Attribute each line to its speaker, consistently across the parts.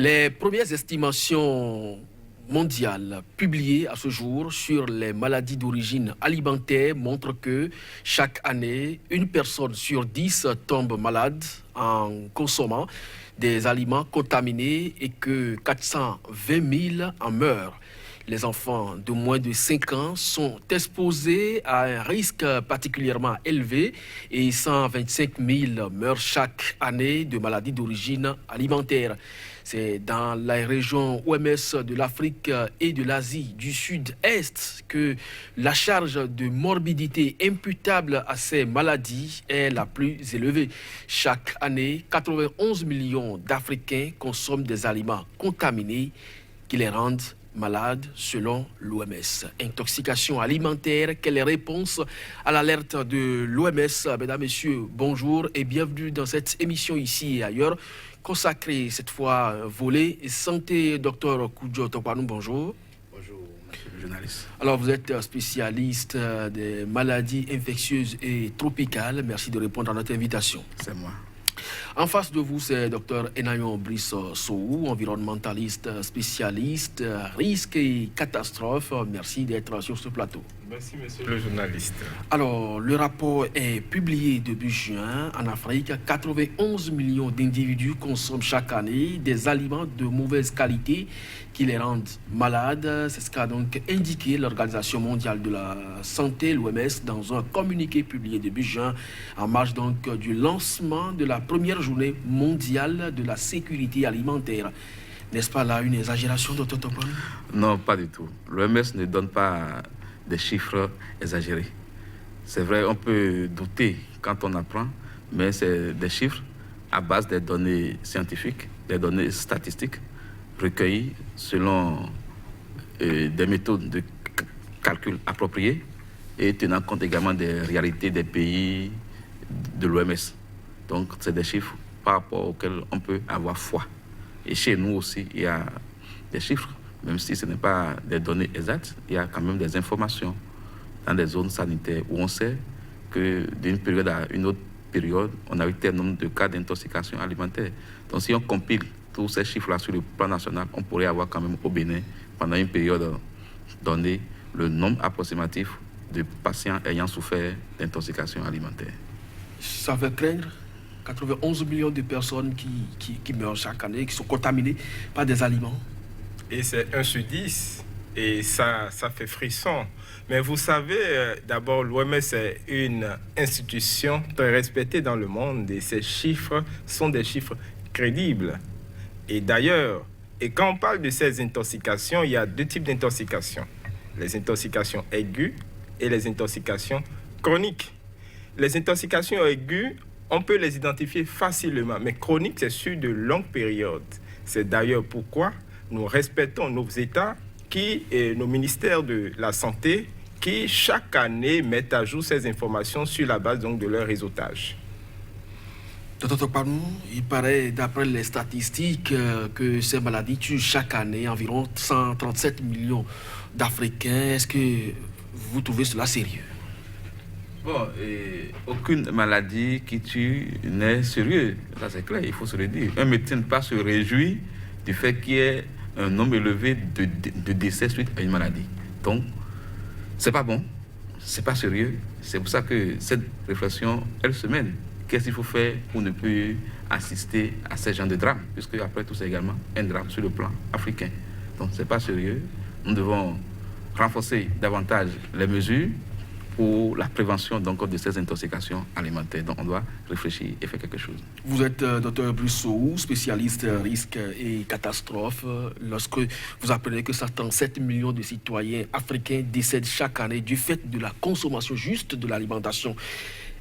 Speaker 1: Les premières estimations mondiales publiées à ce jour sur les maladies d'origine alimentaire montrent que chaque année, une personne sur 10 tombe malade en consommant des aliments contaminés et que 420 000 en meurent. Les enfants de moins de 5 ans sont exposés à un risque particulièrement élevé et 125 000 meurent chaque année de maladies d'origine alimentaire. C'est dans la région OMS de l'Afrique et de l'Asie du Sud-Est que la charge de morbidité imputable à ces maladies est la plus élevée. Chaque année, 91 millions d'Africains consomment des aliments contaminés qui les rendent malades selon l'OMS. Intoxication alimentaire, quelle réponse à l'alerte de l'OMS? Mesdames, Messieurs, bonjour et bienvenue dans cette émission ici et ailleurs, consacrée cette fois volet santé. Docteur Koudjo Tokwanou, bonjour.
Speaker 2: Bonjour, monsieur le journaliste.
Speaker 1: Alors, vous êtes spécialiste des maladies infectieuses et tropicales. Merci de répondre à notre invitation.
Speaker 2: C'est moi.
Speaker 1: En face de vous, c'est Dr Enayon Brice Soou, environnementaliste spécialiste, risques et catastrophes. Merci d'être sur ce plateau.
Speaker 3: Merci, monsieur le journaliste.
Speaker 1: Alors, le rapport est publié début juin. En Afrique, 91 millions d'individus consomment chaque année des aliments de mauvaise qualité qui les rendent malades. C'est ce qu'a donc indiqué l'Organisation mondiale de la santé, l'OMS, dans un communiqué publié début juin, en marge donc du lancement de la première journée mondiale de la sécurité alimentaire. N'est-ce pas là une exagération, Dr Tokwanou?
Speaker 2: Non, pas du tout. L'OMS ne donne pas des chiffres exagérés. C'est vrai, on peut douter quand on apprend, mais c'est des chiffres à base des données scientifiques, des données statistiques recueillies selon des méthodes de calcul appropriées et tenant compte également des réalités des pays de l'OMS. Donc, c'est des chiffres par rapport auxquels on peut avoir foi. Et chez nous aussi, il y a des chiffres, même si ce n'est pas des données exactes, il y a quand même des informations dans des zones sanitaires où on sait que d'une période à une autre période, on a eu tel nombre de cas d'intoxication alimentaire. Donc, si on compile tous ces chiffres-là sur le plan national, on pourrait avoir quand même au Bénin, pendant une période donnée, le nombre approximatif de patients ayant souffert d'intoxication alimentaire.
Speaker 1: Ça fait craindre 91 millions de personnes qui meurent chaque année, qui sont contaminées par des aliments.
Speaker 3: Et c'est 1 sur 10. Et ça fait frisson. Mais vous savez, d'abord, l'OMS est une institution très respectée dans le monde et ces chiffres sont des chiffres crédibles. Et d'ailleurs, quand on parle de ces intoxications, il y a 2 types d'intoxications. Les intoxications aiguës et les intoxications chroniques. Les intoxications aiguës, on peut les identifier facilement, mais chroniques, c'est sur de longues périodes. C'est d'ailleurs pourquoi nous respectons nos États et nos ministères de la Santé qui, chaque année, mettent à jour ces informations sur la base donc, de leur réseautage.
Speaker 1: Dr Tokwanou, il paraît, d'après les statistiques, que ces maladies tuent chaque année environ 137 millions d'Africains. Est-ce que vous trouvez cela sérieux?
Speaker 2: Bon, aucune maladie qui tue n'est sérieuse, ça c'est clair, il faut se le dire. Un médecin ne peut pas se réjouir du fait qu'il y ait un nombre élevé de décès suite à une maladie. Donc, c'est pas bon, c'est pas sérieux. C'est pour ça que cette réflexion, elle se mène. Qu'est-ce qu'il faut faire pour ne plus assister à ces genres de drames? Puisque après tout, c'est également un drame sur le plan africain. Donc, c'est pas sérieux. Nous devons renforcer davantage les mesures pour la prévention donc, de ces intoxications alimentaires. Donc on doit réfléchir et faire quelque chose.
Speaker 1: Vous êtes Dr Brice Soou, spécialiste risques et catastrophes. Lorsque vous apprenez que 137 millions de citoyens africains décèdent chaque année du fait de la consommation juste de l'alimentation,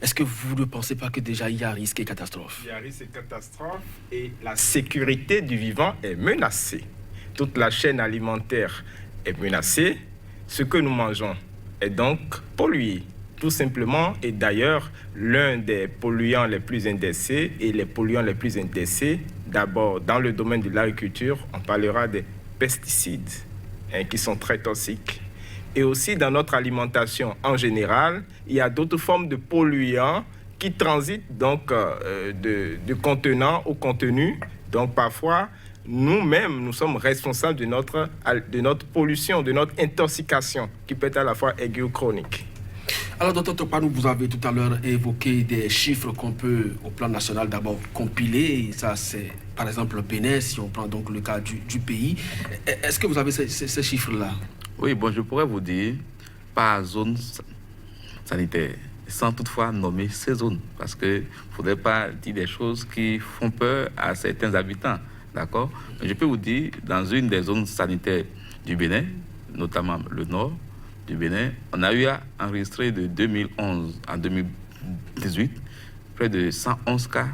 Speaker 1: est-ce que vous ne pensez pas que déjà il y a risque et catastrophe?
Speaker 3: Il y a risque et catastrophe et la sécurité du vivant est menacée. Toute la chaîne alimentaire est menacée. Ce que nous mangeons est donc pollué, tout simplement. Et d'ailleurs, l'un des polluants les plus indexés et les polluants les plus indexés, d'abord dans le domaine de l'agriculture, on parlera des pesticides qui sont très toxiques. Et aussi dans notre alimentation en général, il y a d'autres formes de polluants qui transitent donc de contenant au contenu. Donc parfois, nous-mêmes, nous sommes responsables de notre pollution, de notre intoxication, qui peut être à la fois aiguë ou chronique.
Speaker 1: Alors, Dr Tokpanou, vous avez tout à l'heure évoqué des chiffres qu'on peut, au plan national, d'abord compiler. Et ça, c'est par exemple le Bénin, si on prend donc le cas du pays. Est-ce que vous avez ces chiffres-là?
Speaker 2: Oui, bon, je pourrais vous dire par zone sanitaire, sans toutefois nommer ces zones, parce qu'il ne faudrait pas dire des choses qui font peur à certains habitants, d'accord? Je peux vous dire, dans une des zones sanitaires du Bénin, notamment le nord du Bénin, on a eu à enregistrer de 2011 à 2018 près de 111 cas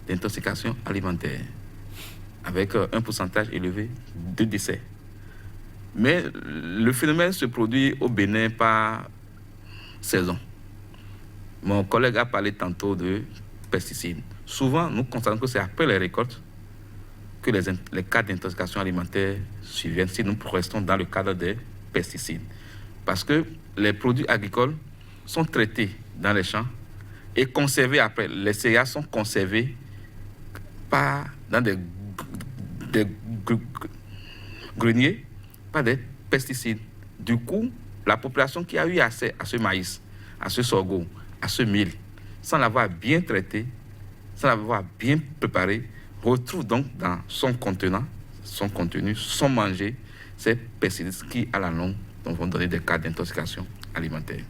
Speaker 2: d'intoxication alimentaire, avec un pourcentage élevé de décès. Mais le phénomène se produit au Bénin par saison. Mon collègue a parlé tantôt de pesticides. Souvent, nous constatons que c'est après les récoltes que les cas d'intoxication alimentaire surviennent si nous restons dans le cadre des pesticides. Parce que les produits agricoles sont traités dans les champs et conservés après. Les céréales sont conservées dans des greniers par des pesticides. Du coup, la population qui a eu accès à ce maïs, à ce sorgho, à ce mil, sans l'avoir bien traité, sans l'avoir bien préparé, retrouve donc dans son contenant, son contenu, son manger, ces pesticides qui, à la longue, vont donner des cas d'intoxication alimentaire.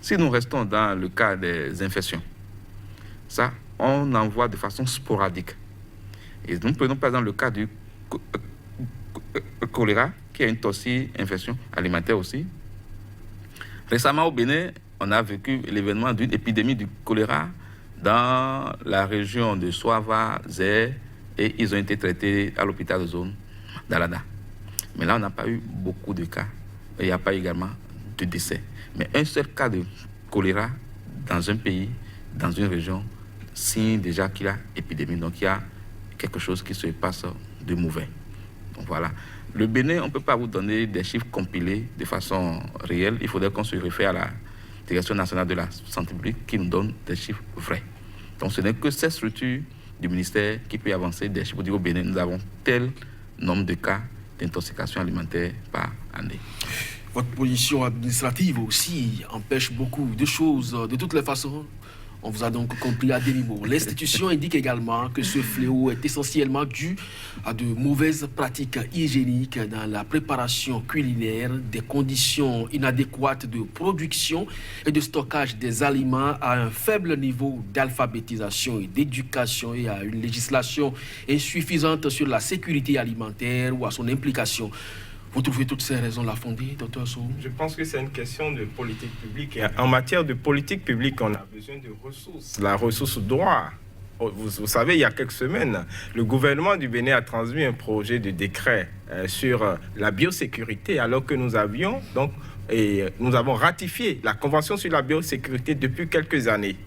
Speaker 2: Si nous restons dans le cas des infections, ça, on en voit de façon sporadique. Et nous prenons par exemple le cas du choléra, qui est une toxi-infection alimentaire aussi. Récemment au Bénin, on a vécu l'événement d'une épidémie du choléra dans la région de Soava, Zé, et ils ont été traités à l'hôpital de zone d'Alada. Mais là, on n'a pas eu beaucoup de cas. Et il n'y a pas également de décès. Mais un seul cas de choléra dans un pays, dans une région, signe déjà qu'il y a épidémie. Donc il y a quelque chose qui se passe de mauvais. Donc voilà. Le Bénin, on ne peut pas vous donner des chiffres compilés de façon réelle. Il faudrait qu'on se réfère à la Direction nationale de la santé publique qui nous donne des chiffres vrais. Donc ce n'est que cette structure du ministère qui peut avancer des chiffres. Pour dire au Bénin, nous avons tel nombre de cas d'intoxication alimentaire par année.
Speaker 1: Votre position administrative aussi empêche beaucoup de choses. De toutes les façons, on vous a donc compris à demi-mot. L'institution indique également que ce fléau est essentiellement dû à de mauvaises pratiques hygiéniques dans la préparation culinaire, des conditions inadéquates de production et de stockage des aliments, à un faible niveau d'alphabétisation et d'éducation et à une législation insuffisante sur la sécurité alimentaire ou à son implication. Vous trouvez toutes ces raisons-là fondées, Dr Sow?
Speaker 3: Je pense que c'est une question de politique publique. Et en matière de politique publique, on a besoin de ressources. La ressource droit. Vous savez, il y a quelques semaines, le gouvernement du Bénin a transmis un projet de décret sur la biosécurité, alors que nous avons ratifié la Convention sur la biosécurité depuis quelques années.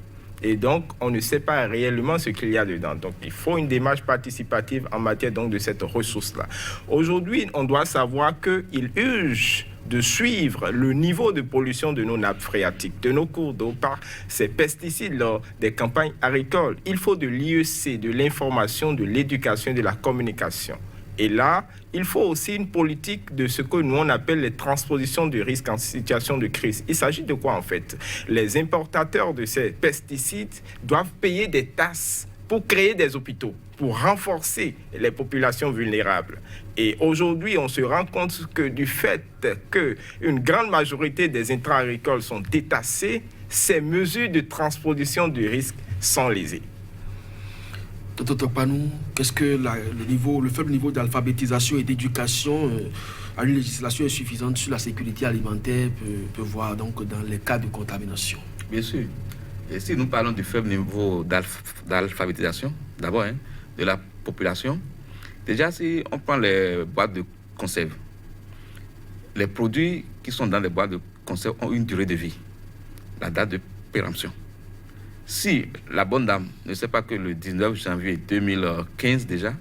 Speaker 3: Et donc, on ne sait pas réellement ce qu'il y a dedans. Donc, il faut une démarche participative en matière donc, de cette ressource-là. Aujourd'hui, on doit savoir qu'il urge de suivre le niveau de pollution de nos nappes phréatiques, de nos cours d'eau par ces pesticides lors des campagnes agricoles. Il faut de l'IEC, de l'information, de l'éducation et de la communication. Et là, il faut aussi une politique de ce que nous on appelle les transpositions de risques en situation de crise. Il s'agit de quoi en fait? Les importateurs de ces pesticides doivent payer des taxes pour créer des hôpitaux, pour renforcer les populations vulnérables. Et aujourd'hui, on se rend compte que du fait qu'une grande majorité des intrants agricoles sont détaxés, ces mesures de transposition du risque sont lésées.
Speaker 1: Dr Tokpanou, qu'est-ce que le faible niveau d'alphabétisation et d'éducation à une législation insuffisante sur la sécurité alimentaire peut voir donc dans les cas de contamination?
Speaker 2: Bien sûr. Et si nous parlons du faible niveau d'alphabétisation, d'abord, de la population, déjà si on prend les boîtes de conserve, les produits qui sont dans les boîtes de conserve ont une durée de vie, la date de péremption. Si la bonne dame ne sait pas que le 19 janvier 2015 déjà,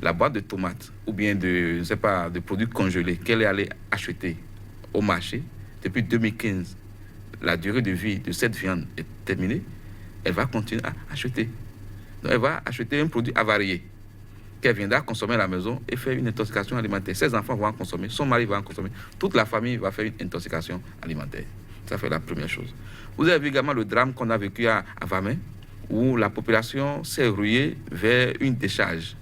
Speaker 2: la boîte de tomates ou bien de produits congelés qu'elle est allée acheter au marché, depuis 2015, la durée de vie de cette viande est terminée, elle va continuer à acheter. Donc elle va acheter un produit avarié. qu'elle viendra consommer à la maison et faire une intoxication alimentaire. Ses enfants vont en consommer, son mari va en consommer, toute la famille va faire une intoxication alimentaire. Ça fait la première chose. Vous avez vu également le drame qu'on a vécu à Vamey, où la population s'est ruée vers une décharge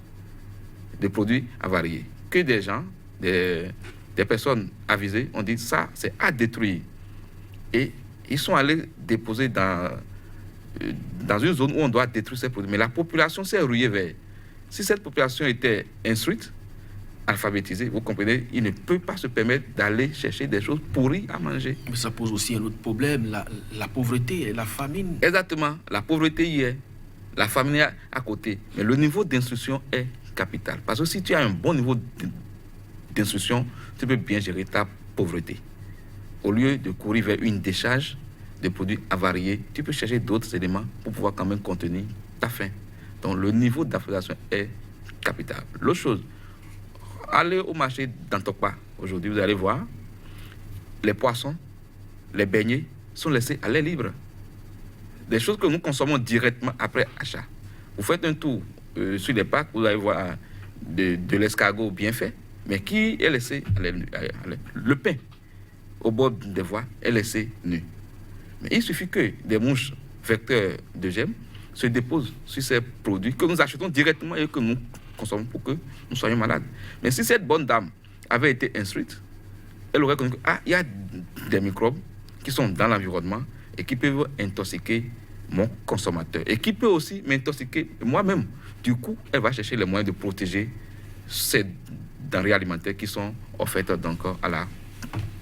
Speaker 2: de produits avariés. Que des gens, des personnes avisées ont dit ça, c'est à détruire. Et ils sont allés déposer dans une zone où on doit détruire ces produits. Mais la population s'est ruée vers. Si cette population était instruite, alphabétisée, vous comprenez, il ne peut pas se permettre d'aller chercher des choses pourries à manger.
Speaker 1: Mais ça pose aussi un autre problème, la pauvreté et la famine.
Speaker 2: Exactement, la pauvreté y est, la famine est à côté. Mais le niveau d'instruction est capital. Parce que si tu as un bon niveau d'instruction, tu peux bien gérer ta pauvreté. Au lieu de courir vers une décharge de produits avariés, tu peux chercher d'autres éléments pour pouvoir quand même contenir ta faim. Donc le niveau d'alphabétisation est capital. L'autre chose, allez au marché d'Antokpa. Aujourd'hui, vous allez voir, les poissons, les beignets sont laissés à l'air libre. Des choses que nous consommons directement après achat. Vous faites un tour sur les parcs, vous allez voir de l'escargot bien fait, mais qui est laissé à l'air. Le pain au bord des voies est laissé nu. Mais il suffit que des mouches vecteurs de germes se déposent sur ces produits que nous achetons directement et que nous consommons pour que nous soyons malades. Mais si cette bonne dame avait été instruite, elle aurait connu qu'il y a des microbes qui sont dans l'environnement et qui peuvent intoxiquer mon consommateur et qui peuvent aussi m'intoxiquer moi-même. Du coup, elle va chercher les moyens de protéger ces denrées alimentaires qui sont offertes donc à la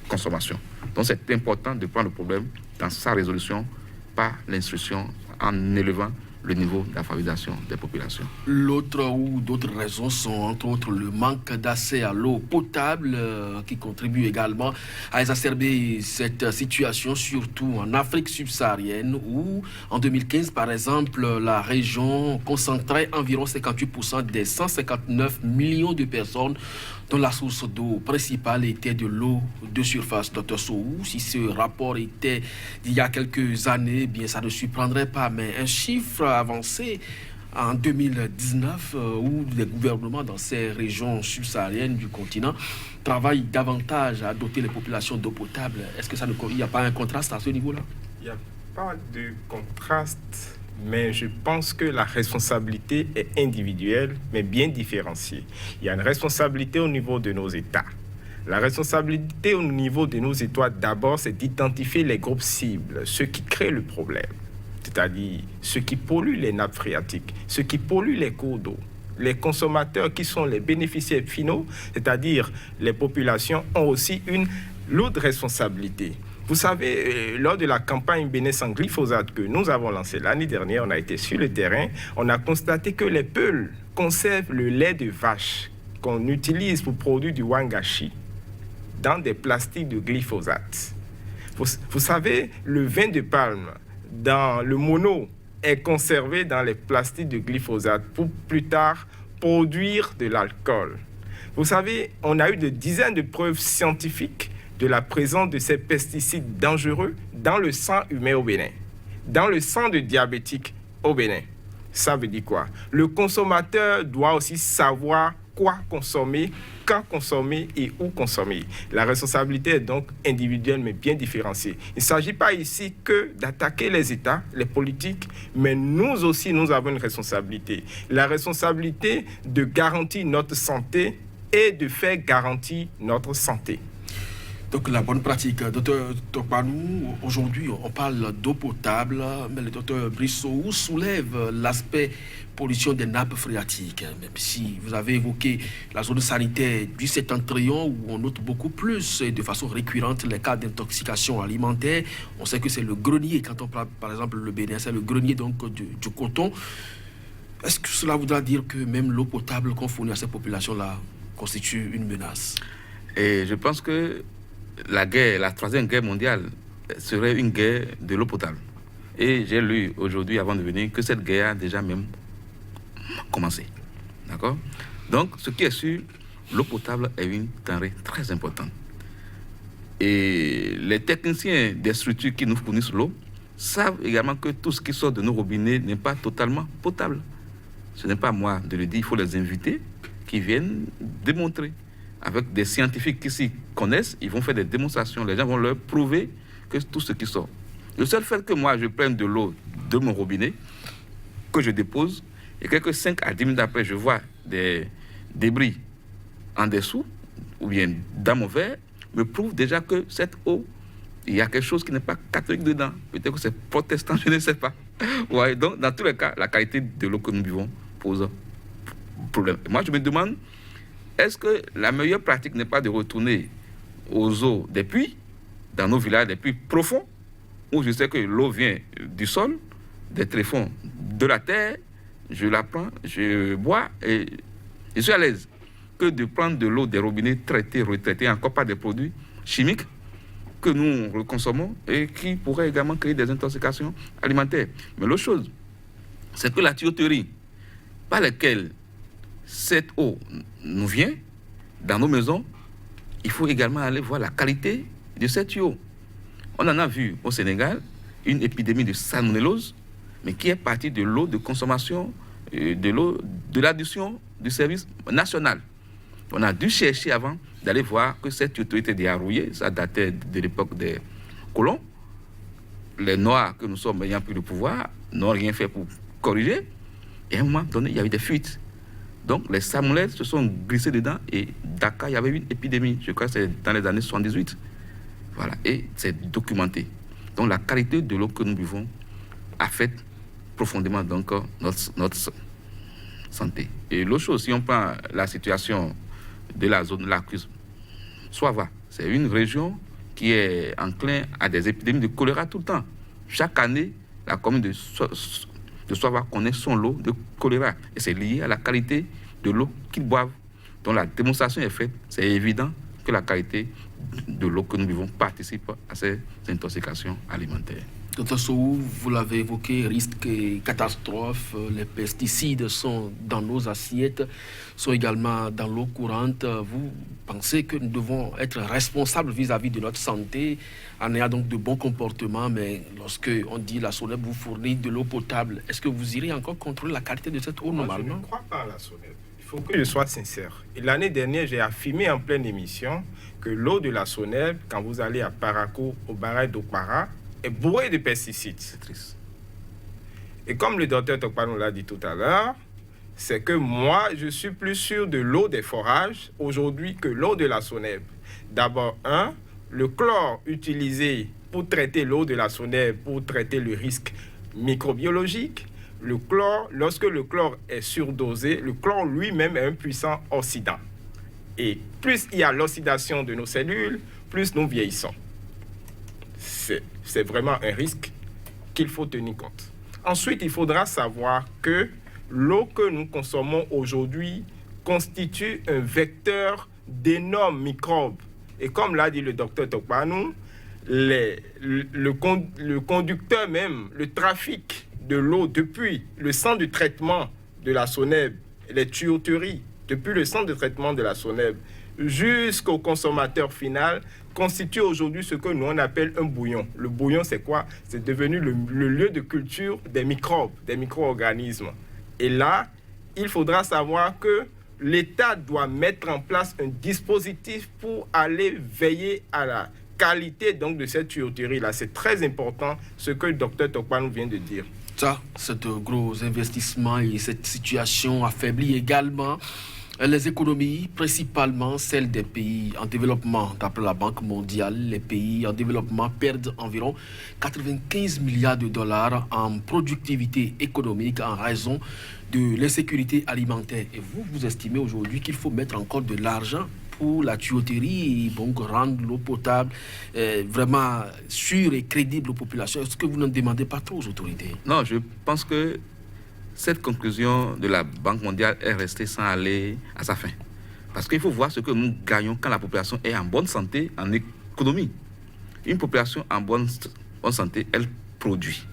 Speaker 2: consommation. Donc c'est important de prendre le problème dans sa résolution par l'instruction en élevant le niveau d'alphabétisation des populations.
Speaker 1: L'autre ou d'autres raisons sont entre autres le manque d'accès à l'eau potable qui contribue également à exacerber cette situation, surtout en Afrique subsaharienne où en 2015 par exemple la région concentrait environ 58% des 159 millions de personnes dont la source d'eau principale était de l'eau de surface. Dr Sow, si ce rapport était d'il y a quelques années, bien ça ne surprendrait pas, mais un chiffre avancé en 2019 où les gouvernements dans ces régions subsahariennes du continent travaillent davantage à doter les populations d'eau potable. Est-ce que il n'y a pas un contraste à ce niveau-là?
Speaker 3: Il n'y a pas de contraste. Mais je pense que la responsabilité est individuelle, mais bien différenciée. Il y a une responsabilité au niveau de nos États. La responsabilité au niveau de nos États, d'abord, c'est d'identifier les groupes cibles, ceux qui créent le problème, c'est-à-dire ceux qui polluent les nappes phréatiques, ceux qui polluent les cours d'eau. Les consommateurs qui sont les bénéficiaires finaux, c'est-à-dire les populations, ont aussi une lourde responsabilité. Vous savez, lors de la campagne Bénin sans glyphosate que nous avons lancée l'année dernière, on a été sur le terrain, on a constaté que les peuls conservent le lait de vache qu'on utilise pour produire du wangashi dans des plastiques de glyphosate. Vous savez, le vin de palme dans le mono est conservé dans les plastiques de glyphosate pour plus tard produire de l'alcool. Vous savez, on a eu des dizaines de preuves scientifiques de la présence de ces pesticides dangereux dans le sang humain au Bénin, dans le sang de diabétiques au Bénin. Ça veut dire quoi? Le consommateur doit aussi savoir quoi consommer, quand consommer et où consommer. La responsabilité est donc individuelle mais bien différenciée. Il ne s'agit pas ici que d'attaquer les États, les politiques, mais nous aussi, nous avons une responsabilité. La responsabilité de garantir notre santé et de faire garantir notre santé.
Speaker 1: Donc la bonne pratique. Docteur Tokpanou, aujourd'hui on parle d'eau potable, mais le docteur Brissot soulève l'aspect pollution des nappes phréatiques. Même si vous avez évoqué la zone sanitaire du septentrion où on note beaucoup plus et de façon récurrente les cas d'intoxication alimentaire. On sait que c'est le grenier, quand on parle par exemple le Bénin, c'est le grenier donc du coton. Est-ce que cela voudra dire que même l'eau potable qu'on fournit à ces populations-là constitue une menace?
Speaker 2: Et je pense que la troisième guerre mondiale serait une guerre de l'eau potable. Et j'ai lu aujourd'hui, avant de venir, que cette guerre a déjà même commencé. D'accord? Donc, ce qui est sûr, l'eau potable est une denrée très importante. Et les techniciens des structures qui nous fournissent l'eau savent également que tout ce qui sort de nos robinets n'est pas totalement potable. Ce n'est pas moi de le dire, il faut les inviter qui viennent démontrer. Avec des scientifiques qui s'y connaissent, ils vont faire des démonstrations. Les gens vont leur prouver que tout ce qui sort. Le seul fait que moi, je prenne de l'eau de mon robinet, que je dépose, et quelques 5 à 10 minutes après, je vois des débris en dessous, ou bien dans mon verre, me prouve déjà que cette eau, il y a quelque chose qui n'est pas catholique dedans. Peut-être que c'est protestant, je ne sais pas. Ouais, donc, dans tous les cas, la qualité de l'eau que nous buvons pose problème. Et moi, je me demande, est-ce que la meilleure pratique n'est pas de retourner aux eaux des puits, dans nos villages, des puits profonds, où je sais que l'eau vient du sol, des tréfonds de la terre, je la prends, je bois et je suis à l'aise, que de prendre de l'eau des robinets traitée, retraitée, encore pas des produits chimiques que nous reconsommons et qui pourraient également créer des intoxications alimentaires. Mais l'autre chose, c'est que la tuyauterie par laquelle cette eau nous vient dans nos maisons, il faut également aller voir la qualité de cette eau. On en a vu au Sénégal une épidémie de salmonellose, mais qui est partie de l'eau de consommation, de l'eau de l'addition du service national. On a dû chercher avant d'aller voir que cette tuyauterie était déarrouillée. Ça datait de l'époque des colons. Les Noirs que nous sommes ayant pris le pouvoir n'ont rien fait pour corriger. Et à un moment donné, il y avait des fuites. Donc les salmonelles se sont glissés dedans et Dakar, il y avait une épidémie. Je crois que c'est dans les années 78. Voilà, et c'est documenté. Donc la qualité de l'eau que nous buvons affecte profondément donc notre santé. Et l'autre chose, si on prend la situation de la zone de la Cruz, Soava, c'est une région qui est enclin à des épidémies de choléra tout le temps. Chaque année, la commune de Soava connaît son lot de choléra. Et c'est lié à la qualité de l'eau qu'ils boivent. Donc la démonstration est faite, c'est évident que la qualité de l'eau que nous buvons participe à ces intoxications alimentaires.
Speaker 1: Dr Sow, vous l'avez évoqué, risques et catastrophes, les pesticides sont dans nos assiettes, sont également dans l'eau courante. Vous pensez que nous devons être responsables vis-à-vis de notre santé en ayant donc de bons comportements, mais lorsque on dit la SONEB vous fournit de l'eau potable, est-ce que vous irez encore contrôler la qualité de cette eau normalement?
Speaker 3: Je ne crois pas à la SONEB. Il faut que je sois sincère. Et l'année dernière, j'ai affirmé en pleine émission que l'eau de la SONEB, quand vous allez à Parakou, au barrage d'Okpara, est bourrée de pesticides.
Speaker 2: C'est triste.
Speaker 3: Et comme le docteur Tokpanou l'a dit tout à l'heure, c'est que moi, je suis plus sûr de l'eau des forages aujourd'hui que l'eau de la SONEB. D'abord, le chlore utilisé pour traiter l'eau de la SONEB, pour traiter le risque microbiologique, le chlore, lorsque le chlore est surdosé, le chlore lui-même est un puissant oxydant. Et plus il y a l'oxydation de nos cellules, plus nous vieillissons. C'est vraiment un risque qu'il faut tenir compte. Ensuite, il faudra savoir que l'eau que nous consommons aujourd'hui constitue un vecteur d'énormes microbes. Et comme l'a dit le docteur Tokpanou, le conducteur même, le trafic de l'eau depuis le centre de traitement de la SONEB, les tuyauteries, depuis le centre de traitement de la SONEB jusqu'au consommateur final, constitue aujourd'hui ce que nous on appelle un bouillon. Le bouillon, c'est quoi? C'est devenu le lieu de culture des microbes, des micro-organismes. Et là, il faudra savoir que l'État doit mettre en place un dispositif pour aller veiller à la qualité donc, de cette tuyauterie-là. C'est très important ce que le docteur Tokpanou vient de dire.
Speaker 1: Ça, c'est un gros investissement et cette situation affaiblit également les économies, principalement celles des pays en développement. D'après la Banque mondiale, les pays en développement perdent environ 95 milliards de dollars en productivité économique en raison de l'insécurité alimentaire. Et vous estimez aujourd'hui qu'il faut mettre encore de l'argent pour la tuyauterie et donc rendre l'eau potable vraiment sûre et crédible aux populations. Est-ce que vous ne demandez pas trop aux autorités?
Speaker 2: Non, je pense que cette conclusion de la Banque mondiale est restée sans aller à sa fin. Parce qu'il faut voir ce que nous gagnons quand la population est en bonne santé, en économie. Une population en bonne santé, elle produit,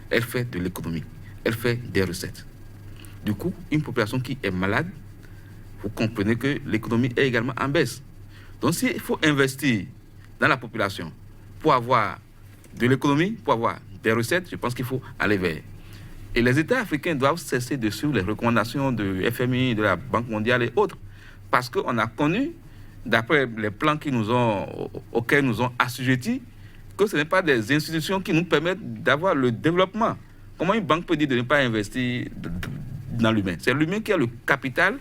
Speaker 2: elle fait de l'économie, elle fait des recettes. Du coup, une population qui est malade, vous comprenez que l'économie est également en baisse. Donc, s'il faut investir dans la population pour avoir de l'économie, pour avoir des recettes, je pense qu'il faut aller vers Et les États africains doivent cesser de suivre les recommandations de FMI, de la Banque mondiale et autres. Parce qu'on a connu, d'après les plans auxquels nous ont assujettis, que ce n'est pas des institutions qui nous permettent d'avoir le développement. Comment une banque peut dire de ne pas investir dans l'humain? C'est l'humain qui a le capital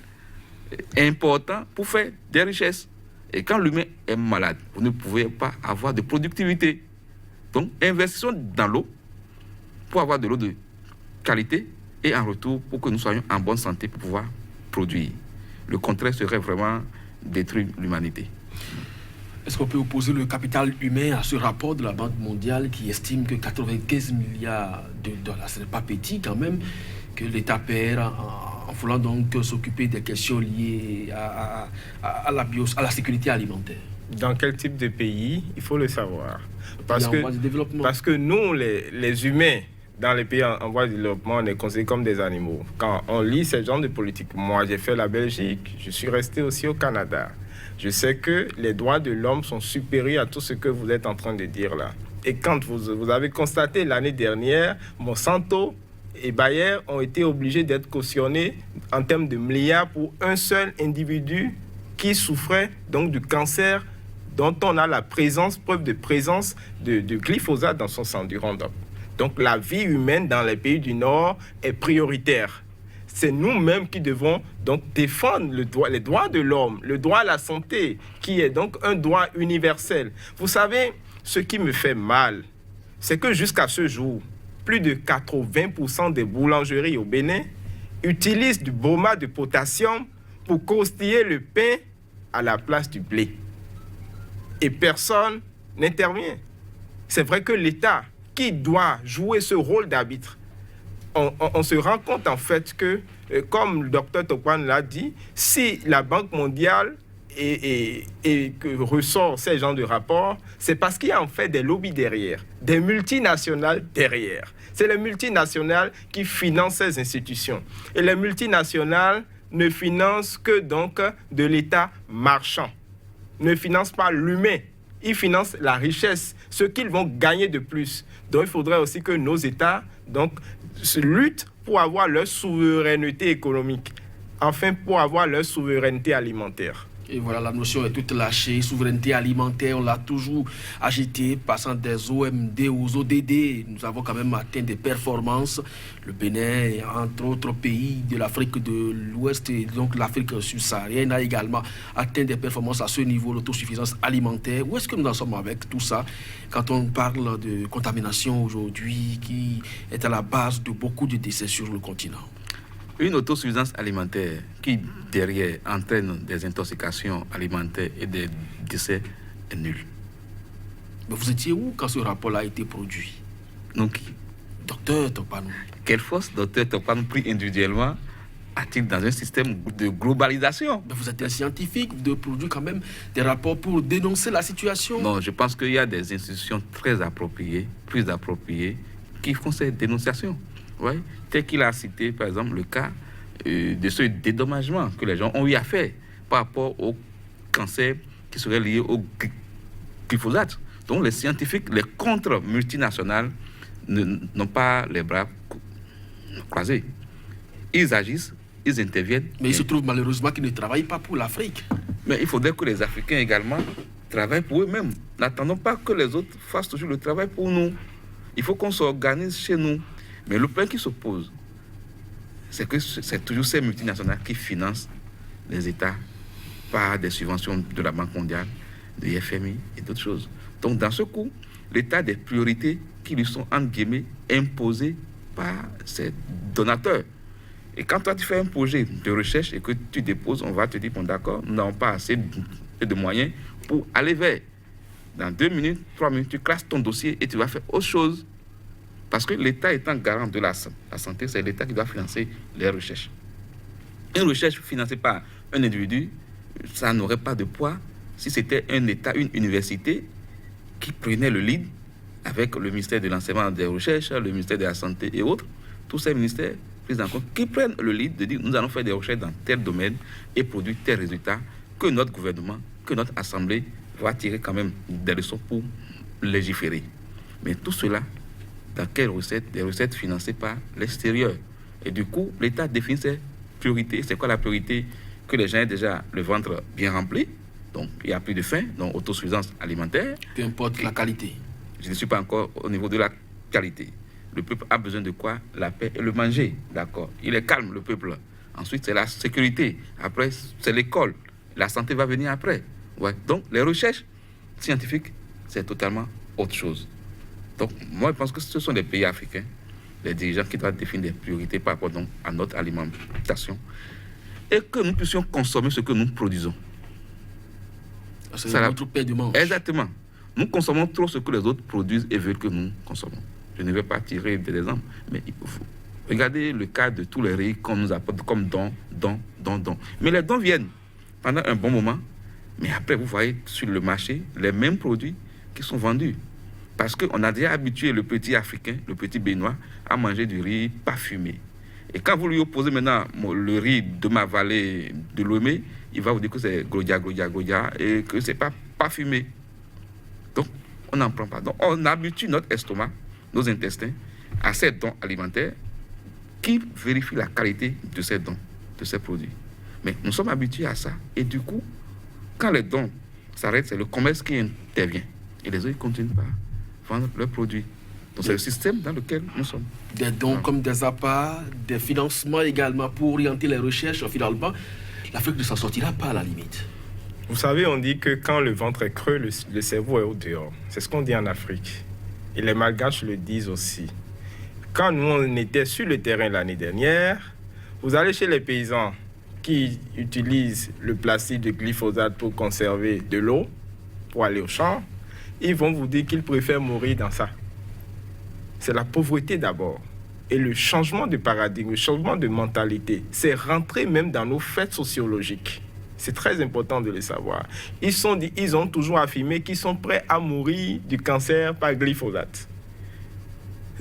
Speaker 2: important pour faire des richesses. Et quand l'humain est malade, vous ne pouvez pas avoir de productivité. Donc, investissons dans l'eau pour avoir de l'eau de qualité et en retour pour que nous soyons en bonne santé pour pouvoir produire. Le contraire serait vraiment détruire l'humanité.
Speaker 1: Est-ce qu'on peut opposer le capital humain à ce rapport de la Banque mondiale qui estime que 95 milliards de dollars, ce n'est pas petit quand même, que l'État perd en voulant donc s'occuper des questions liées à la sécurité alimentaire?
Speaker 3: Dans quel type de pays, il faut le savoir. Parce que nous, les humains, dans les pays en voie de développement, on est considérés comme des animaux. Quand on lit ce genre de politique, moi j'ai fait la Belgique, je suis resté aussi au Canada. Je sais que les droits de l'homme sont supérieurs à tout ce que vous êtes en train de dire là. Et quand vous avez constaté l'année dernière, Monsanto et Bayer ont été obligés d'être cautionnés en termes de milliards pour un seul individu qui souffrait donc du cancer dont on a preuve de présence de glyphosate dans son sang, du Roundup. Donc la vie humaine dans les pays du Nord est prioritaire. C'est nous-mêmes qui devons donc défendre les droits de l'homme, le droit à la santé, qui est donc un droit universel. Vous savez, ce qui me fait mal, c'est que jusqu'à ce jour, plus de 80% des boulangeries au Bénin utilisent du bromate de potassium pour croustiller le pain à la place du blé. Et personne n'intervient. C'est vrai que l'État, qui doit jouer ce rôle d'arbitre, on se rend compte en fait que, comme le docteur Tokwan l'a dit, si la Banque mondiale que ressort ces genres de rapports, c'est parce qu'il y a en fait des lobbies derrière, des multinationales derrière. C'est les multinationales qui financent ces institutions. Et les multinationales ne financent que donc de l'État marchand, ne financent pas l'humain. Ils financent la richesse, ce qu'ils vont gagner de plus. Donc, il faudrait aussi que nos États luttent pour avoir leur souveraineté économique, enfin pour avoir leur souveraineté alimentaire.
Speaker 1: Et voilà, la notion est toute lâchée. Souveraineté alimentaire, on l'a toujours agitée, passant des OMD aux ODD. Nous avons quand même atteint des performances. Le Bénin, entre autres pays de l'Afrique de l'Ouest et donc l'Afrique subsaharienne, a également atteint des performances à ce niveau, l'autosuffisance alimentaire. Où est-ce que nous en sommes avec tout ça quand on parle de contamination aujourd'hui qui est à la base de beaucoup de décès sur le continent?
Speaker 2: Une autosuffisance alimentaire qui, derrière, entraîne des intoxications alimentaires et des décès est nulle.
Speaker 1: Mais vous étiez où quand ce rapport-là a été produit?
Speaker 2: Non, qui?
Speaker 1: Docteur Tokpanou.
Speaker 2: Quelle force docteur Tokpanou pris individuellement a-t-il dans un système de globalisation?
Speaker 1: Mais vous êtes un scientifique, vous devez produire quand même des rapports pour dénoncer la situation.
Speaker 2: Non, je pense qu'il y a des institutions très appropriées, plus appropriées, qui font ces dénonciations. Ouais. Tel qu'il a cité, par exemple, le cas de ce dédommagement que les gens ont eu à faire par rapport au cancer qui serait lié au glyphosate. Donc les scientifiques, les contre-multinationales n'ont pas les bras croisés. Ils agissent, ils interviennent.
Speaker 1: Mais il se trouve malheureusement qu'ils ne travaillent pas pour l'Afrique.
Speaker 2: Mais il faudrait que les Africains également travaillent pour eux-mêmes. N'attendons pas que les autres fassent toujours le travail pour nous. Il faut qu'on s'organise chez nous. Mais le point qui se pose, c'est que c'est toujours ces multinationales qui financent les États par des subventions de la Banque mondiale, de FMI et d'autres choses. Donc, dans ce coup, l'État a des priorités qui lui sont, entre guillemets, imposées par ses donateurs. Et quand toi, tu fais un projet de recherche et que tu déposes, on va te dire, bon, d'accord, nous n'avons pas assez de moyens pour aller vers. Dans 2 minutes, 3 minutes, tu classes ton dossier et tu vas faire autre chose. Parce que l'État étant garant de la santé, c'est l'État qui doit financer les recherches. Une recherche financée par un individu, ça n'aurait pas de poids si c'était un État, une université qui prenait le lead avec le ministère de l'enseignement des recherches, le ministère de la santé et autres, tous ces ministères pris en compte, qui prennent le lead de dire nous allons faire des recherches dans tel domaine et produire tel résultat que notre gouvernement, que notre assemblée va tirer quand même des leçons pour légiférer. Mais tout cela dans quelles recettes? Des recettes financées par l'extérieur. Et du coup, l'État définit ses priorités. C'est quoi la priorité? Que les gens aient déjà le ventre bien rempli, donc il n'y a plus de faim, donc autosuffisance alimentaire.
Speaker 1: Peu importe la qualité.
Speaker 2: Je ne suis pas encore au niveau de la qualité. Le peuple a besoin de quoi? La paix et le manger, d'accord. Il est calme, le peuple. Ensuite, c'est la sécurité. Après, c'est l'école. La santé va venir après. Ouais. Donc, les recherches scientifiques, c'est totalement autre chose. Donc, moi, je pense que ce sont les pays africains, les dirigeants qui doivent définir des priorités par rapport donc, à notre alimentation et que nous puissions consommer ce que nous produisons.
Speaker 1: C'est notre paix du manche.
Speaker 2: Exactement. Nous consommons trop ce que les autres produisent et veulent que nous consommons. Je ne vais pas tirer des exemples, mais il faut regardez le cas de tous les riz qu'on nous apporte comme dons. Mais les dons viennent pendant un bon moment, mais après, vous voyez sur le marché les mêmes produits qui sont vendus. Parce qu'on a déjà habitué le petit Africain, le petit Béninois, à manger du riz parfumé. Et quand vous lui opposez maintenant le riz de ma vallée de Lomé, il va vous dire que c'est glodia et que ce n'est pas parfumé. Donc, on n'en prend pas. Donc, on habitue notre estomac, nos intestins, à ces dons alimentaires qui vérifient la qualité de ces dons, de ces produits. Mais nous sommes habitués à ça. Et du coup, quand les dons s'arrêtent, c'est le commerce qui intervient. Et les autres continuent pas à vendre leurs produits. Donc, c'est le système dans lequel nous sommes.
Speaker 1: Des dons comme des appâts, des financements également pour orienter les recherches. Finalement, l'Afrique ne s'en sortira pas à la limite.
Speaker 3: Vous savez, on dit que quand le ventre est creux, le cerveau est au dehors. C'est ce qu'on dit en Afrique. Et les Malgaches le disent aussi. Quand nous, on était sur le terrain l'année dernière, vous allez chez les paysans qui utilisent le plastique de glyphosate pour conserver de l'eau, pour aller au champ, ils vont vous dire qu'ils préfèrent mourir dans ça. C'est la pauvreté d'abord. Et le changement de paradigme, le changement de mentalité, c'est rentrer même dans nos faits sociologiques. C'est très important de le savoir. Ils ont toujours affirmé qu'ils sont prêts à mourir du cancer par glyphosate.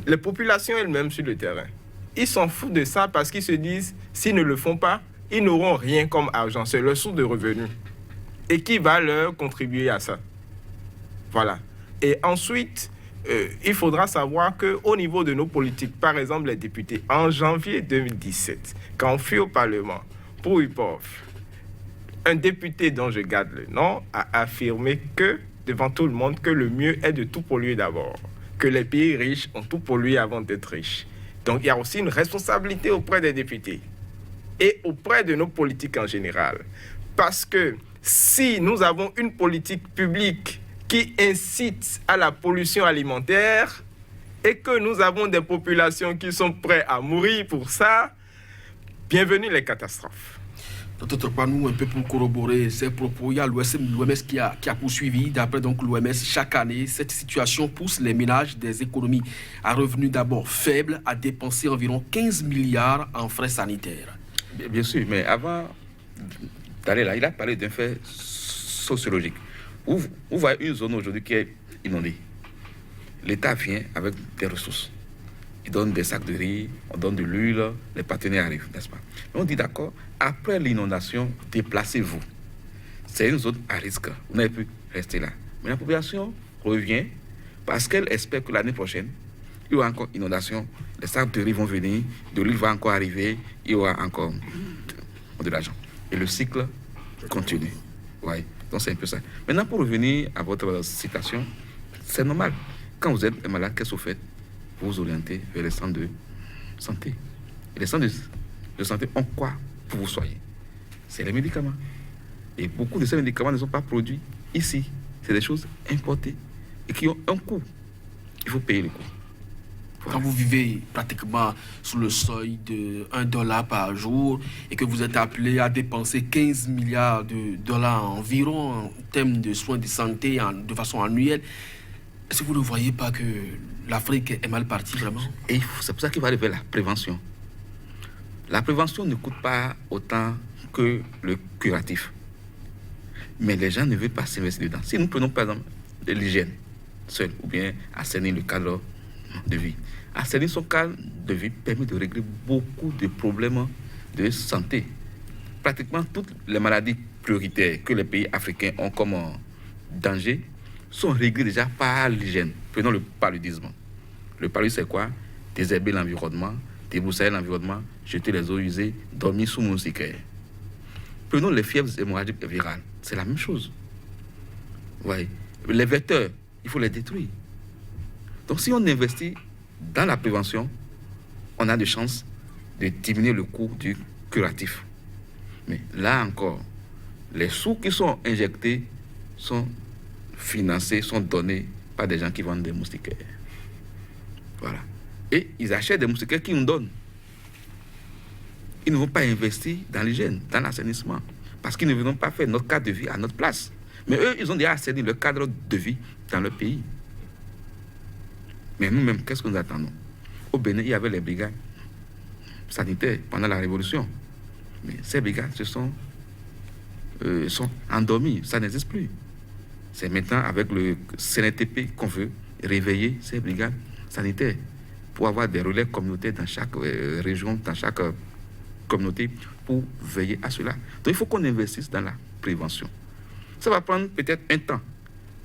Speaker 3: Les populations elles-mêmes sur le terrain, ils s'en foutent de ça parce qu'ils se disent, s'ils ne le font pas, ils n'auront rien comme argent. C'est leur source de revenus. Et qui va leur contribuer à ça? Voilà. Et ensuite, il faudra savoir qu'au niveau de nos politiques, par exemple les députés, en janvier 2017, quand on fut au Parlement pour UPOF, un député dont je garde le nom a affirmé que, devant tout le monde, que le mieux est de tout polluer d'abord, que les pays riches ont tout pollué avant d'être riches. Donc il y a aussi une responsabilité auprès des députés et auprès de nos politiques en général. Parce que si nous avons une politique publique qui incite à la pollution alimentaire et que nous avons des populations qui sont prêtes à mourir pour ça, bienvenue les catastrophes.
Speaker 1: D'autre part, nous, un peu pour corroborer ces propos, il y a l'OMS qui a poursuivi. D'après donc l'OMS, chaque année, cette situation pousse les ménages des économies à revenus d'abord faibles à dépenser environ 15 milliards en frais sanitaires.
Speaker 2: Bien sûr, mais avant d'aller là, il a parlé d'un fait sociologique. Vous voyez une zone aujourd'hui qui est inondée. L'État vient avec des ressources. Il donne des sacs de riz, on donne de l'huile, les partenaires arrivent, n'est-ce pas? Mais on dit d'accord, après l'inondation, déplacez-vous. C'est une zone à risque. Vous n'avez plus rester là. Mais la population revient parce qu'elle espère que l'année prochaine, il y aura encore inondation, les sacs de riz vont venir, de l'huile va encore arriver, il y aura encore de l'argent. Et le cycle continue. Ouais. Donc c'est un peu ça. Maintenant, pour revenir à votre citation, c'est normal. Quand vous êtes malade, qu'est-ce que vous faites? Vous vous orientez vers les centres de santé. Et les centres de santé ont quoi pour vous soigner? C'est les médicaments. Et beaucoup de ces médicaments ne sont pas produits ici. C'est des choses importées et qui ont un coût. Il faut payer le coût.
Speaker 1: Voilà. Quand vous vivez pratiquement sous le seuil de $1 par jour et que vous êtes appelé à dépenser 15 milliards de dollars environ en termes de soins de santé de façon annuelle, est-ce que vous ne voyez pas que l'Afrique est mal partie vraiment?
Speaker 2: Et c'est pour ça qu'il va arriver la prévention. La prévention ne coûte pas autant que le curatif. Mais les gens ne veulent pas s'investir dedans. Si nous prenons par exemple de l'hygiène seule ou bien assainir le cadre de vie. Assainir son cadre de vie permet de régler beaucoup de problèmes de santé. Pratiquement toutes les maladies prioritaires que les pays africains ont comme danger sont réglées déjà par l'hygiène. Prenons le paludisme. Le paludisme, c'est quoi? Désherber l'environnement, débroussailler l'environnement, jeter les eaux usées, dormir sous moustiquaire. Prenons les fièvres hémorragiques virales. C'est la même chose. Ouais. Les vecteurs, il faut les détruire. Donc, si on investit dans la prévention, on a des chances de diminuer le coût du curatif. Mais là encore, les sous qui sont injectés sont financés, sont donnés par des gens qui vendent des moustiquaires. Voilà. Et ils achètent des moustiquaires qu'ils nous donnent. Ils ne vont pas investir dans l'hygiène, dans l'assainissement, parce qu'ils ne vont pas faire notre cadre de vie à notre place. Mais eux, ils ont déjà assaini le cadre de vie dans leur pays. Mais nous-mêmes, qu'est-ce que nous attendons? Au Bénin, il y avait les brigades sanitaires pendant la Révolution. Mais ces brigades sont endormies, ça n'existe plus. C'est maintenant avec le CNTP qu'on veut réveiller ces brigades sanitaires pour avoir des relais communautaires dans chaque région, dans chaque communauté, pour veiller à cela. Donc il faut qu'on investisse dans la prévention. Ça va prendre peut-être un temps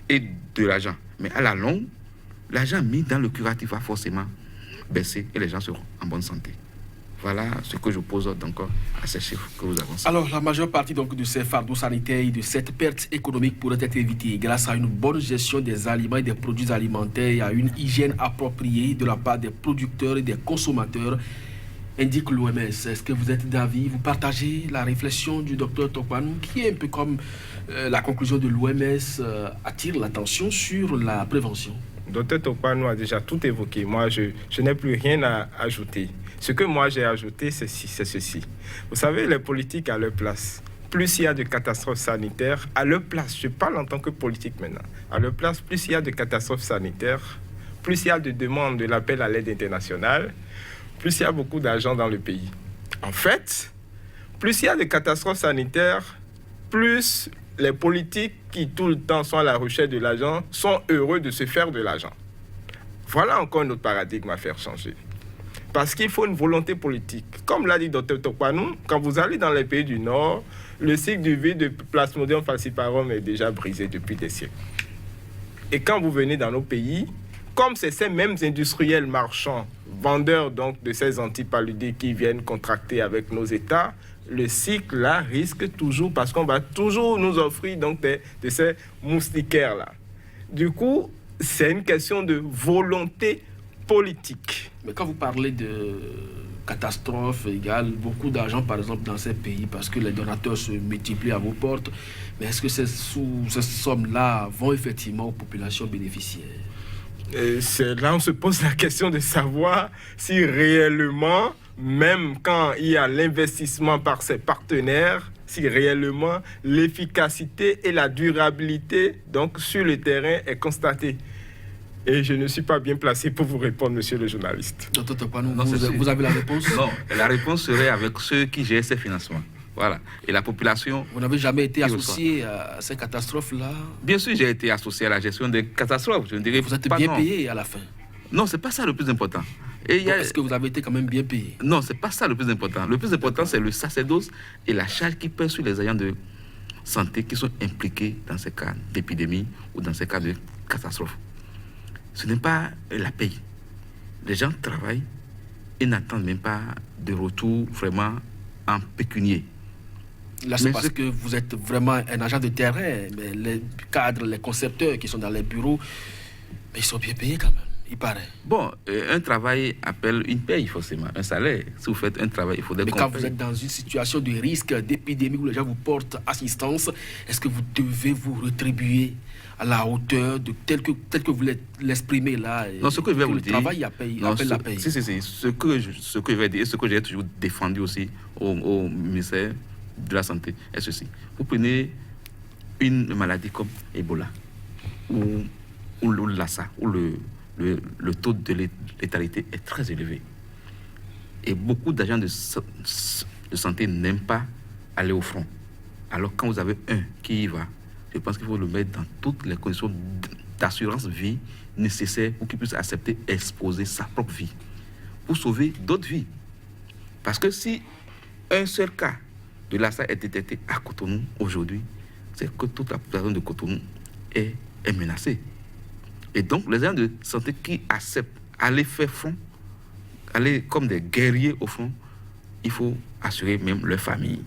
Speaker 2: et de l'argent, mais à la longue, l'argent mis dans le curatif va forcément baisser et les gens seront en bonne santé. Voilà ce que je pose donc à ces chiffres que vous avancez.
Speaker 1: Alors, la majeure partie donc de ces fardeaux sanitaires et de cette perte économique pourrait être évitée grâce à une bonne gestion des aliments et des produits alimentaires et à une hygiène appropriée de la part des producteurs et des consommateurs, indique l'OMS. Est-ce que vous êtes d'avis? Vous partagez la réflexion du docteur Tokpanou, qui est un peu comme la conclusion de l'OMS attire l'attention sur la prévention?
Speaker 3: Docteur Tokpanou a déjà tout évoqué. Moi, je n'ai plus rien à ajouter. Ce que moi j'ai ajouté, c'est ceci. Vous savez, les politiques à leur place. Plus il y a de catastrophes sanitaires, à leur place, je parle en tant que politique maintenant, à leur place, plus il y a de catastrophes sanitaires, plus il y a de demandes de l'appel à l'aide internationale, plus il y a beaucoup d'argent dans le pays. En fait, plus il y a de catastrophes sanitaires, plus les politiques qui tout le temps sont à la recherche de l'argent sont heureux de se faire de l'argent. Voilà encore un autre paradigme à faire changer. Parce qu'il faut une volonté politique. Comme l'a dit Dr Tokpanou, quand vous allez dans les pays du Nord, le cycle de vie de Plasmodium falciparum est déjà brisé depuis des siècles. Et quand vous venez dans nos pays, comme c'est ces mêmes industriels marchands, vendeurs donc de ces antipaludiques qui viennent contracter avec nos États, le cycle là risque toujours, parce qu'on va toujours nous offrir donc de ces moustiquaires là. Du coup, c'est une question de volonté politique.
Speaker 1: Mais quand vous parlez de catastrophe égale beaucoup d'argent, par exemple, dans ces pays, parce que les donateurs se multiplient à vos portes, mais est-ce que ces sommes-là vont effectivement aux populations bénéficiaires?
Speaker 3: C'est là où on se pose la question de savoir si réellement, même quand il y a l'investissement par ses partenaires, si réellement l'efficacité et la durabilité donc, sur le terrain est constatée. Et je ne suis pas bien placé pour vous répondre, monsieur le journaliste.
Speaker 1: Docteur Tokpanou, vous avez la réponse?
Speaker 2: Non, la réponse serait avec ceux qui gèrent ces financements. Voilà. Et la population...
Speaker 1: Vous n'avez jamais été associé à ces catastrophes-là?
Speaker 2: Bien sûr, j'ai été associé à la gestion des catastrophes. Je ne dirais
Speaker 1: vous êtes
Speaker 2: pas
Speaker 1: bien
Speaker 2: non.
Speaker 1: payé à la fin?
Speaker 2: Non, ce n'est pas ça le plus important.
Speaker 1: Est-ce que vous avez été quand même bien payé?
Speaker 2: Non, ce n'est pas ça le plus important. Le plus important, c'est le sacerdoce et la charge qui pèse sur les agents de santé qui sont impliqués dans ces cas d'épidémie ou dans ces cas de catastrophe. Ce n'est pas la paye. Les gens travaillent et n'attendent même pas de retour vraiment en pécunier.
Speaker 1: Là, c'est parce que vous êtes vraiment un agent de terrain. Mais les cadres, les concepteurs qui sont dans les bureaux, mais ils sont bien payés quand même, il paraît.
Speaker 2: Bon, un travail appelle une paye forcément, un salaire. Si vous faites un travail, il faudrait qu'on paye.
Speaker 1: Mais quand vous êtes dans une situation de risque, d'épidémie où les gens vous portent assistance, est-ce que vous devez vous rétribuer à la hauteur de tel que vous l'exprimez là?
Speaker 2: Non, ce que je vais vous dire...
Speaker 1: Le travail appelle la paye.
Speaker 2: Si. Ce que je vais dire et ce que j'ai toujours défendu aussi au ministère de la Santé est ceci. Vous prenez une maladie comme Ebola ou Lassa, où le taux de létalité est très élevé. Et beaucoup d'agents de santé n'aiment pas aller au front. Alors quand vous avez un qui y va, je pense qu'il faut le mettre dans toutes les conditions d'assurance vie nécessaires pour qu'il puisse accepter exposer sa propre vie pour sauver d'autres vies. Parce que si un seul cas de Lassa est détecté à Cotonou aujourd'hui, c'est que toute la population de Cotonou est menacée. Et donc, les agents de santé qui acceptent aller faire front, aller comme des guerriers au front, il faut assurer même leur famille.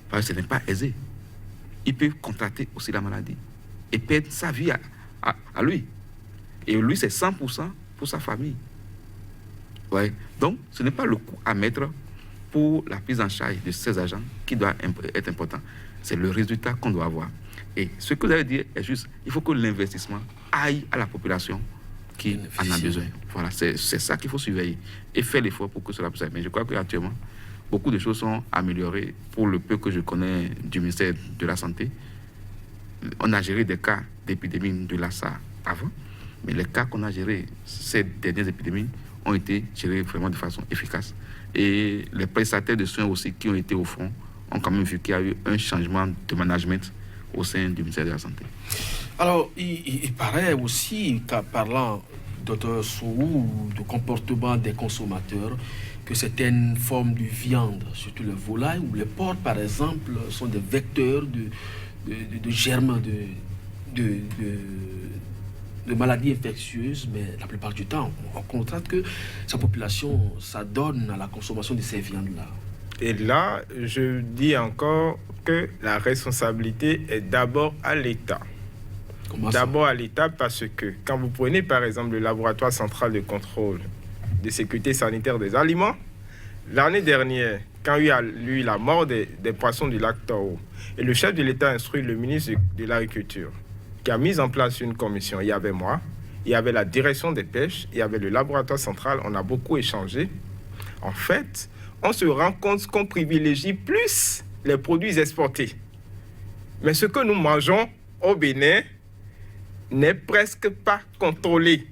Speaker 2: Parce que ce n'est pas aisé. Il peut contracter aussi la maladie et perdre sa vie à lui. Et lui, c'est 100% pour sa famille. Ouais. Donc, ce n'est pas le coût à mettre pour la prise en charge de ces agents qui doit être important. C'est le résultat qu'on doit avoir. Et ce que vous avez dit est juste, il faut que l'investissement aille à la population qui en a besoin. Voilà, c'est ça qu'il faut surveiller et faire l'effort pour que cela puisse arriver. Mais je crois qu'actuellement, beaucoup de choses sont améliorées pour le peu que je connais du ministère de la Santé. On a géré des cas d'épidémie de Lassa avant, mais les cas qu'on a gérés, ces dernières épidémies, ont été gérés vraiment de façon efficace. Et les prestataires de soins aussi qui ont été au front ont quand même vu qu'il y a eu un changement de management au sein du ministère de la Santé.
Speaker 1: Alors, il paraît aussi qu'en parlant, Dr. Sow, de comportement des consommateurs, que certaines formes de viande, surtout les volailles ou les porcs par exemple, sont des vecteurs de germes de maladies infectieuses, mais la plupart du temps, on constate que sa population s'adonne à la consommation de ces viandes-là.
Speaker 3: Et là, je dis encore que la responsabilité est d'abord à l'État. D'abord à l'État parce que quand vous prenez par exemple le laboratoire central de contrôle de sécurité sanitaire des aliments, l'année dernière, quand il y a eu la mort des poissons du lac Tao, et le chef de l'État instruit le ministre de l'Agriculture, qui a mis en place une commission. Il y avait moi, il y avait la direction des pêches, il y avait le laboratoire central, on a beaucoup échangé. En fait, on se rend compte qu'on privilégie plus les produits exportés. Mais ce que nous mangeons au Bénin n'est presque pas contrôlé.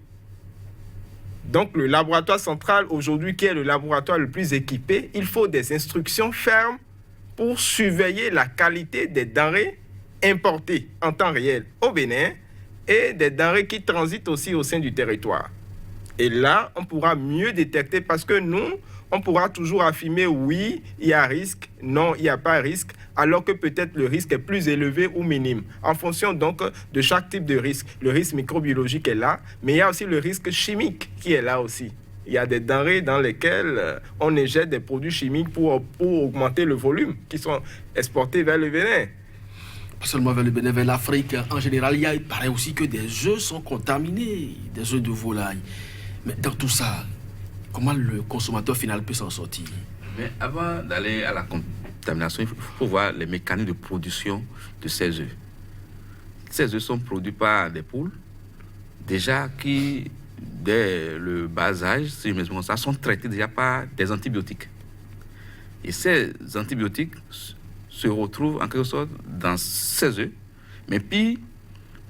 Speaker 3: Donc le laboratoire central aujourd'hui, qui est le laboratoire le plus équipé, il faut des instructions fermes pour surveiller la qualité des denrées importées en temps réel au Bénin et des denrées qui transitent aussi au sein du territoire. Et là, on pourra mieux détecter parce que nous, on pourra toujours affirmer oui, il y a risque, non, il n'y a pas risque, alors que peut-être le risque est plus élevé ou minime, en fonction donc de chaque type de risque. Le risque microbiologique est là, mais il y a aussi le risque chimique qui est là aussi. Il y a des denrées dans lesquelles on éjecte des produits chimiques pour augmenter le volume qui sont exportés vers le Bénin.
Speaker 1: Pas seulement vers le Bénin, vers l'Afrique en général, il paraît aussi que des œufs sont contaminés, des œufs de volaille. Mais dans tout ça, comment le consommateur final peut s'en sortir?
Speaker 2: Mais avant d'aller à la contamination, il faut voir les mécanismes de production de ces œufs. Ces œufs sont produits par des poules, déjà qui, dès le bas âge, si je me souviens ça, sont traités déjà par des antibiotiques. Et ces antibiotiques se retrouvent en quelque sorte dans ces œufs, mais puis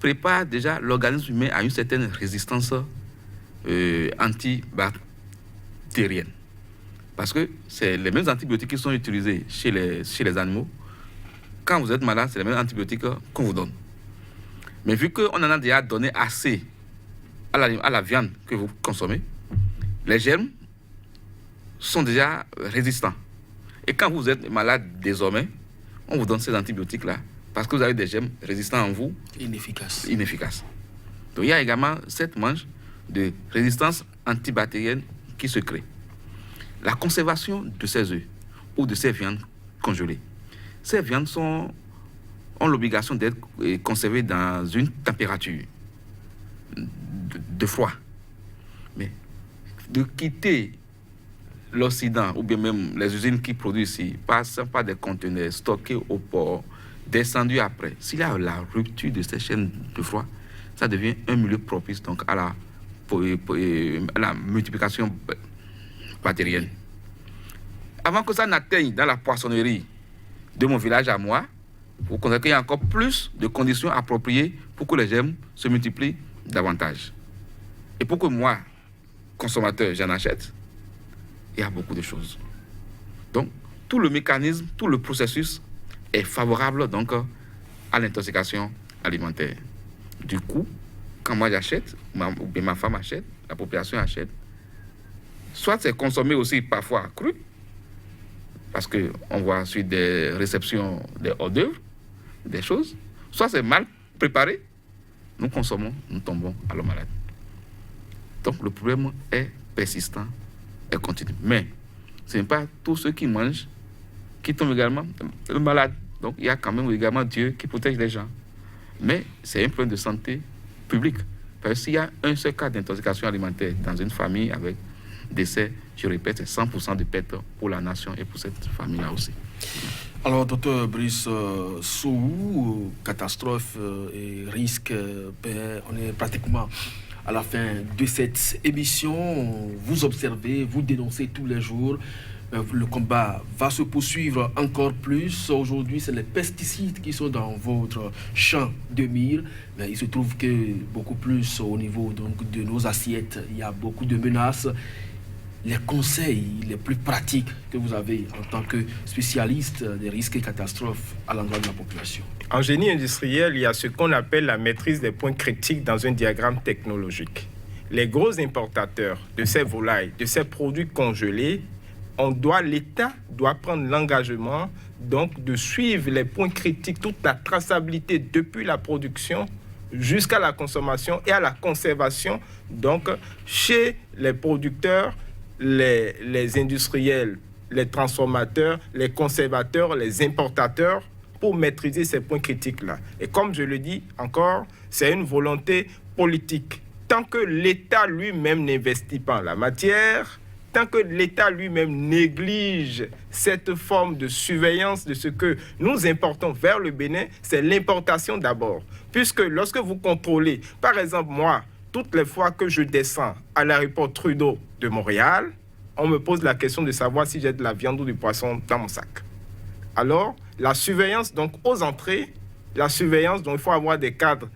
Speaker 2: préparent déjà l'organisme humain à une certaine résistance antibactérienne. Parce que c'est les mêmes antibiotiques qui sont utilisés chez les animaux. Quand vous êtes malade, c'est les mêmes antibiotiques qu'on vous donne. Mais vu qu'on en a déjà donné assez à la viande que vous consommez, les germes sont déjà résistants. Et quand vous êtes malade désormais, on vous donne ces antibiotiques-là parce que vous avez des germes résistants en vous. Inefficaces. Donc il y a également cette manche de résistance antibactérienne qui se crée. La conservation de ces œufs ou de ces viandes congelées. Ces viandes ont l'obligation d'être conservées dans une température de froid. Mais de quitter l'Occident ou bien même les usines qui produisent ici, passant par des conteneurs stockés au port, descendus après, s'il y a la rupture de ces chaînes de froid, ça devient un milieu propice donc à la multiplication bactérienne. Avant que ça n'atteigne dans la poissonnerie de mon village à moi, vous constatez qu'il y a encore plus de conditions appropriées pour que les germes se multiplient davantage. Et pour que moi, consommateur, j'en achète, il y a beaucoup de choses. Donc, tout le mécanisme, tout le processus est favorable donc à l'intoxication alimentaire. Du coup, quand moi j'achète, ou bien ma femme achète, la population achète, soit c'est consommé aussi parfois cru, parce qu'on voit ensuite des réceptions, des hors-d'œuvre, des choses, soit c'est mal préparé, nous consommons, nous tombons à l'eau malade. Donc le problème est persistant et continu. Mais ce n'est pas tous ceux qui mangent qui tombent également malades. Donc il y a quand même également Dieu qui protège les gens. Mais c'est un problème de santé publique. Parce que s'il y a un seul cas d'intoxication alimentaire dans une famille avec décès, je répète, c'est 100% de perte pour la nation et pour cette famille-là aussi.
Speaker 1: Alors, docteur Brice Sow, catastrophe et risque, on est pratiquement à la fin de cette émission. Vous observez, vous dénoncez tous les jours. Le combat va se poursuivre encore plus. Aujourd'hui, c'est les pesticides qui sont dans votre champ de mire. Mais il se trouve que beaucoup plus au niveau donc, de nos assiettes, il y a beaucoup de menaces. Les conseils les plus pratiques que vous avez en tant que spécialiste des risques et catastrophes à l'endroit de la population?
Speaker 3: En génie industriel, il y a ce qu'on appelle la maîtrise des points critiques dans un diagramme technologique. Les gros importateurs de ces volailles, de ces produits congelés, l'État doit prendre l'engagement donc de suivre les points critiques, toute la traçabilité depuis la production jusqu'à la consommation et à la conservation, donc chez les producteurs, les industriels, les transformateurs, les conservateurs, les importateurs, pour maîtriser ces points critiques-là. Et comme je le dis encore, c'est une volonté politique. Tant que l'État lui-même n'investit pas en la matière, tant que l'État lui-même néglige cette forme de surveillance de ce que nous importons vers le Bénin, c'est l'importation d'abord. Puisque lorsque vous contrôlez, par exemple moi, toutes les fois que je descends à l'aéroport Trudeau de Montréal, on me pose la question de savoir si j'ai de la viande ou du poisson dans mon sac. Alors, la surveillance donc aux entrées, la surveillance dont il faut avoir des cadres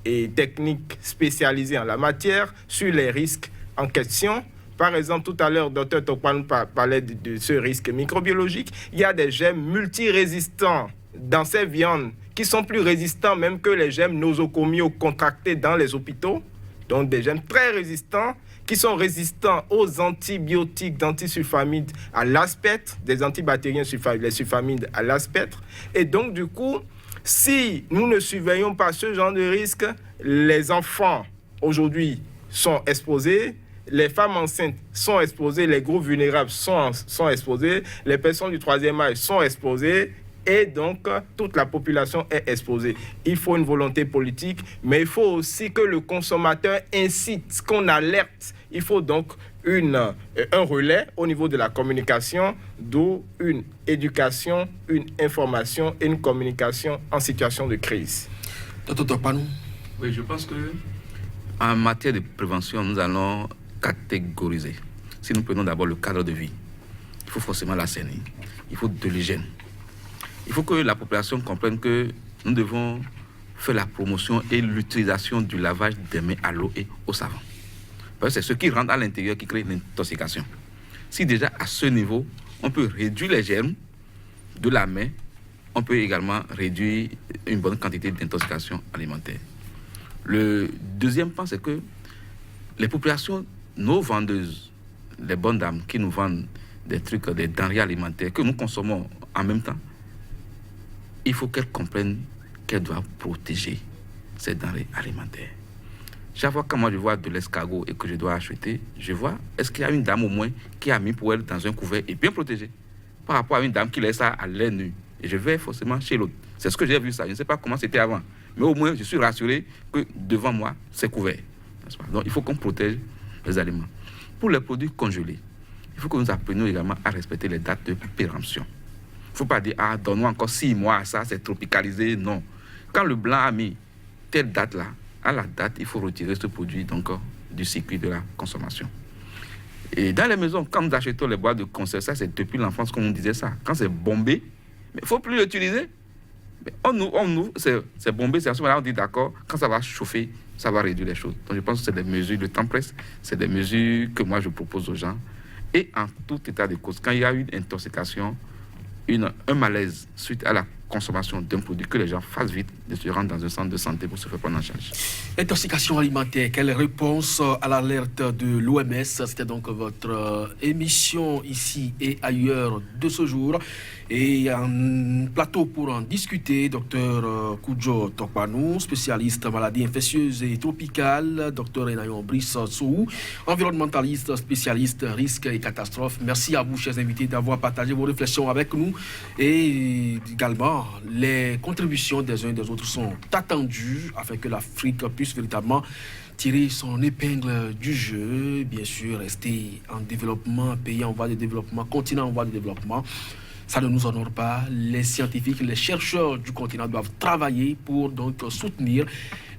Speaker 3: et techniques spécialisés en la matière sur les risques en question. Par exemple, tout à l'heure, Dr Tokpan parlait de ce risque microbiologique. Il y a des germes multirésistants dans ces viandes qui sont plus résistants même que les germes nosocomiaux contractés dans les hôpitaux. Donc des germes très résistants qui sont résistants aux antibiotiques d'antisulfamides à l'aspectre, des antibactériens les sulfamides à l'aspectre. Et donc du coup, si nous ne surveillons pas ce genre de risque, les enfants aujourd'hui sont exposés, les femmes enceintes sont exposées, les groupes vulnérables sont exposés, les personnes du troisième âge sont exposées, et donc toute la population est exposée. Il faut une volonté politique, mais il faut aussi que le consommateur incite, qu'on alerte. Il faut donc un relais au niveau de la communication, d'où une éducation, une information et une communication en situation de crise.
Speaker 1: Dr Panou.
Speaker 2: Oui, je pense que en matière de prévention, nous allons catégoriser. Si nous prenons d'abord le cadre de vie, il faut forcément l'assainir, il faut de l'hygiène. Il faut que la population comprenne que nous devons faire la promotion et l'utilisation du lavage des mains à l'eau et au savon. Parce que c'est ce qui rentre à l'intérieur qui crée l'intoxication. Si déjà à ce niveau, on peut réduire les germes de la main, on peut également réduire une bonne quantité d'intoxication alimentaire. Le deuxième point, c'est que les populations, nos vendeuses, les bonnes dames qui nous vendent des trucs, des denrées alimentaires que nous consommons en même temps, il faut qu'elles comprennent qu'elles doivent protéger ces denrées alimentaires. Chaque fois que moi je vois de l'escargot et que je dois acheter, je vois, est-ce qu'il y a une dame au moins qui a mis pour elle dans un couvert et bien protégé par rapport à une dame qui laisse ça à l'air nu. Et je vais forcément chez l'autre. C'est ce que j'ai vu ça. Je ne sais pas comment c'était avant. Mais au moins, je suis rassuré que devant moi, c'est couvert. Donc, il faut qu'on protège les aliments. Pour les produits congelés, il faut que nous apprenions également à respecter les dates de péremption. Il ne faut pas dire, ah, donne-moi encore 6 mois à ça, c'est tropicalisé. Non. Quand le blanc a mis telle date-là, à la date, il faut retirer ce produit donc, du circuit de la consommation. Et dans les maisons, quand nous achetons les boîtes de conserve, ça c'est depuis l'enfance qu'on nous disait ça. Quand c'est bombé, il ne faut plus l'utiliser. C'est bombé, c'est à ce moment-là on dit d'accord, quand ça va chauffer, ça va réduire les choses. Donc je pense que c'est des mesures de temps presse, c'est des mesures que moi je propose aux gens. Et en tout état de cause, quand il y a une intoxication, un malaise suite à la consommation d'un produit, que les gens fassent vite de se rendre dans un centre de santé pour se faire prendre en charge.
Speaker 1: Intoxication alimentaire, quelle réponse à l'alerte de l'OMS? C'était donc votre émission ici et ailleurs de ce jour. Et un plateau pour en discuter, Dr Koudjo Tokpanou, spécialiste maladies infectieuses et tropicales, Dr Enayon Brice Sou, environnementaliste, spécialiste risques et catastrophes. Merci à vous, chers invités, d'avoir partagé vos réflexions avec nous. Et également, les contributions des uns et des autres sont attendues afin que l'Afrique puisse véritablement tirer son épingle du jeu, bien sûr, rester en développement, pays en voie de développement, continent en voie de développement. Ça ne nous honore pas. Les scientifiques, les chercheurs du continent doivent travailler pour donc soutenir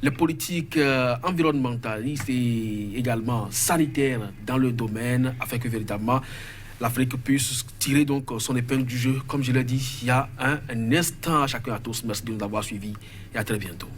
Speaker 1: les politiques environnementalistes et également sanitaires dans le domaine afin que véritablement l'Afrique puisse tirer donc son épingle du jeu. Comme je l'ai dit, il y a un instant à chacun à tous. Merci de nous avoir suivis et à très bientôt.